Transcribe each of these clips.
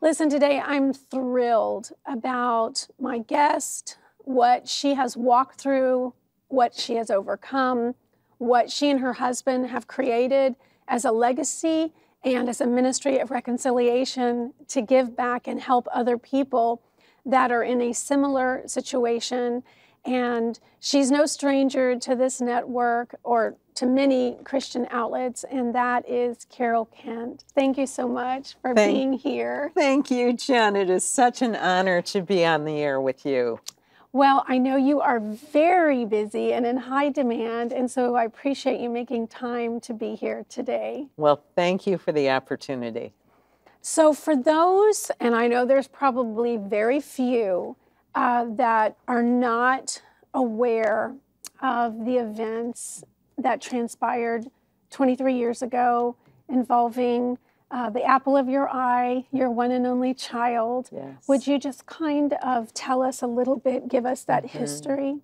Listen, today I'm thrilled about my guest, what she has walked through, what she has overcome, what she and her husband have created as a legacy and as a ministry of reconciliation to give back and help other people that are in a similar situation. And she's no stranger to this network or to many Christian outlets, and that is Carol Kent. Thank you so much for being here. Thank you, Jen. It is such an honor to be on the air with you. Well, I know you are very busy and in high demand, and so I appreciate you making time to be here today. Well, thank you for the opportunity. So for those, and I know there's probably very few that are not aware of the events that transpired 23 years ago involving the apple of your eye, your one and only child. Yes. Would you just kind of tell us a little bit, give us that history?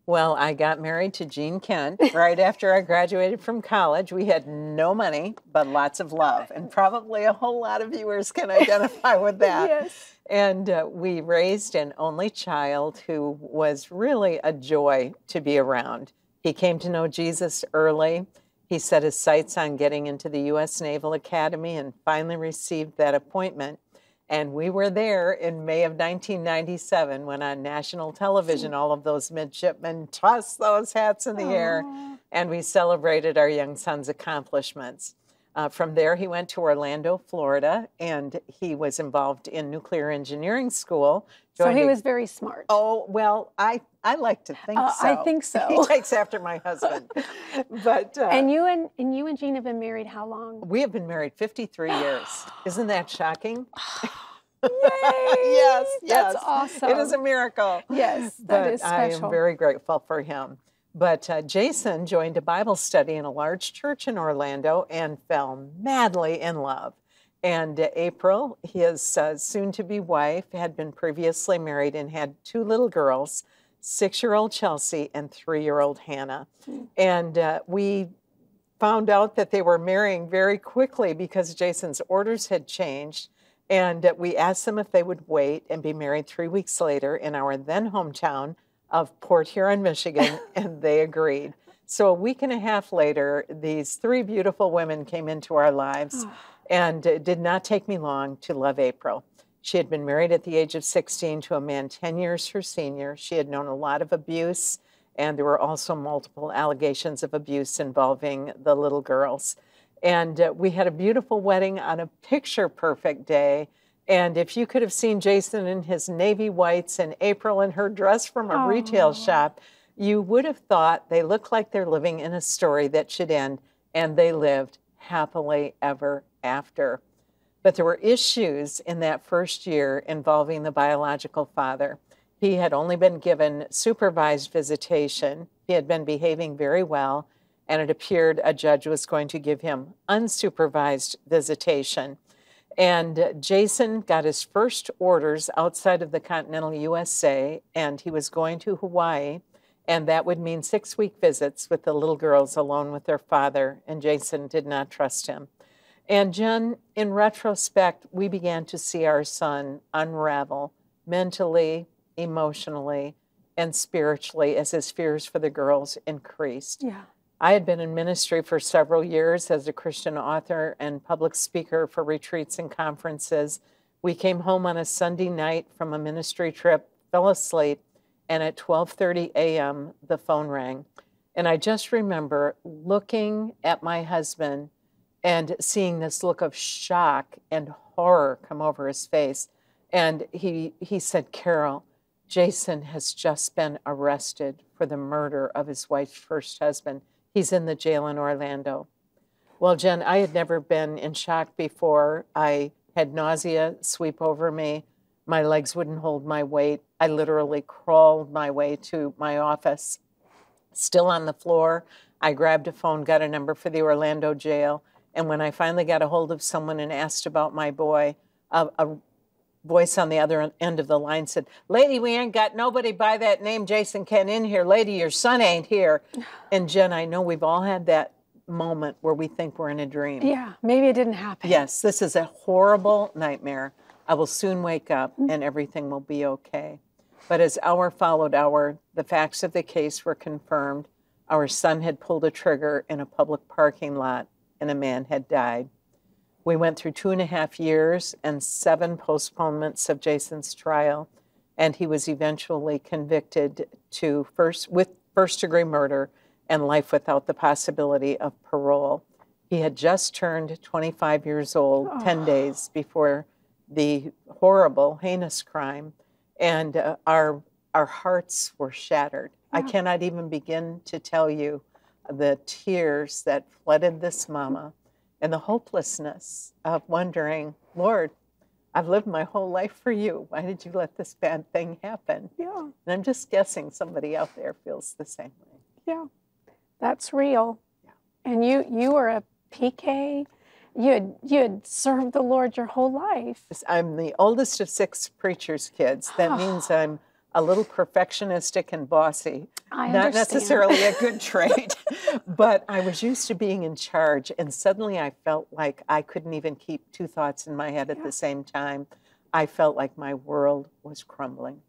Well, I got married to Gene Kent right after I graduated from college. We had no money, but lots of love. And probably a whole lot of viewers can identify with that. Yes. And we raised an only child who was really a joy to be around. He came to know Jesus early. He set his sights on getting into the U.S. Naval Academy and finally received that appointment. And we were there in May of 1997 when on national television, all of those midshipmen tossed those hats in the air, and we celebrated our young son's accomplishments. From there, he went to Orlando, Florida, and he was involved in nuclear engineering school. So he was very smart. Oh, well, I like to think so. I think so. He takes after my husband. But and you and Gene have been married how long? We have been married 53 years. Isn't that shocking? Yay! Yes, That's awesome. It is a miracle. Yes, that is special. I am very grateful for him. But Jason joined a Bible study in a large church in Orlando and fell madly in love. And April, his soon-to-be wife, had been previously married and had two little girls, 6-year-old Chelsea and 3-year-old Hannah. And we found out that they were marrying very quickly because Jason's orders had changed. And we asked them if they would wait and be married 3 weeks later in our then hometown of Port Huron, Michigan, and they agreed. So a week and a half later, these 3 beautiful women came into our lives, and it did not take me long to love April. She had been married at the age of 16 to a man 10 years her senior. She had known a lot of abuse, and there were also multiple allegations of abuse involving the little girls. And we had a beautiful wedding on a picture-perfect day. And if you could have seen Jason in his navy whites and April in her dress from a retail shop, you would have thought they look like they're living in a story that should end, and they lived happily ever after. But there were issues in that first year involving the biological father. He had only been given supervised visitation. He had been behaving very well, and it appeared a judge was going to give him unsupervised visitation. And Jason got his first orders outside of the continental USA, and he was going to Hawaii, and that would mean 6-week visits with the little girls alone with their father, and Jason did not trust him. And Jen, in retrospect, we began to see our son unravel mentally, emotionally, and spiritually as his fears for the girls increased. Yeah. I had been in ministry for several years as a Christian author and public speaker for retreats and conferences. We came home on a Sunday night from a ministry trip, fell asleep, and at 12:30 a.m., the phone rang. And I just remember looking at my husband and seeing this look of shock and horror come over his face. And he said, "Carol, Jason has just been arrested for the murder of his wife's first husband. He's in the jail in Orlando." Well, Jen, I had never been in shock before. I had nausea sweep over me. My legs wouldn't hold my weight. I literally crawled my way to my office. Still on the floor, I grabbed a phone, got a number for the Orlando jail, and when I finally got a hold of someone and asked about my boy, a voice on the other end of the line said, "Lady, we ain't got nobody by that name Jason Kent in here. Lady, your son ain't here." And Jen, I know we've all had that moment where we think we're in a dream. Yeah, maybe it didn't happen. Yes, this is a horrible nightmare. I will soon wake up and everything will be okay. But as hour followed hour, the facts of the case were confirmed. Our son had pulled a trigger in a public parking lot and a man had died. We went through 2.5 years and 7 postponements of Jason's trial, and he was eventually convicted with first-degree murder and life without the possibility of parole. He had just turned 25 years old, 10 days before the horrible, heinous crime, and our hearts were shattered. I cannot even begin to tell you the tears that flooded this mama and the hopelessness of wondering, Lord, I've lived my whole life for you. Why did you let this bad thing happen? Yeah. And I'm just guessing somebody out there feels the same way. Yeah, that's real. Yeah. And you were a PK. You had served the Lord your whole life. I'm the oldest of 6 preacher's kids. That means I'm a little perfectionistic and bossy. I Not understand. necessarily a good trait, but I was used to being in charge, and suddenly I felt like I couldn't even keep 2 thoughts in my head at the same time. I felt like my world was crumbling.